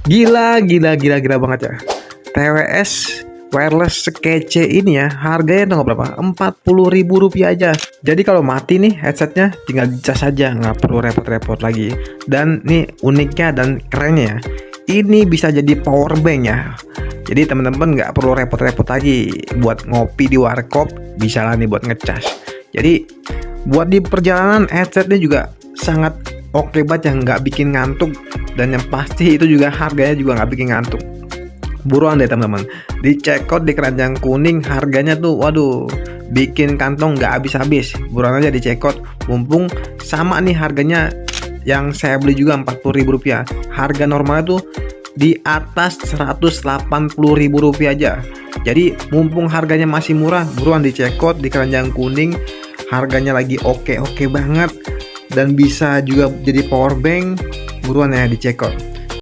Gila banget ya. TWS wireless sekece ini ya, harganya tuh berapa? Rp40.000 aja. Jadi kalau mati nih headsetnya tinggal dicas saja, nggak perlu repot-repot lagi. Dan nih uniknya dan kerennya ya, ini bisa jadi power bank ya. Jadi teman-teman nggak perlu repot-repot lagi buat ngopi di warkop, bisa lah nih buat ngecas. Jadi buat di perjalanan headsetnya juga sangat oke banget ya, nggak bikin ngantuk. Dan yang pasti itu juga harganya juga nggak bikin ngantuk. Buruan deh teman-teman, di checkout di keranjang kuning, harganya tuh waduh bikin kantong nggak habis-habis. Buruan aja di checkout, mumpung sama nih harganya yang saya beli juga Rp40.000. Harga normalnya tuh di atas Rp180.000 aja. Jadi mumpung harganya masih murah, buruan di checkout di keranjang kuning. Harganya lagi oke banget dan bisa juga jadi power bank. Buruan ya di checkout.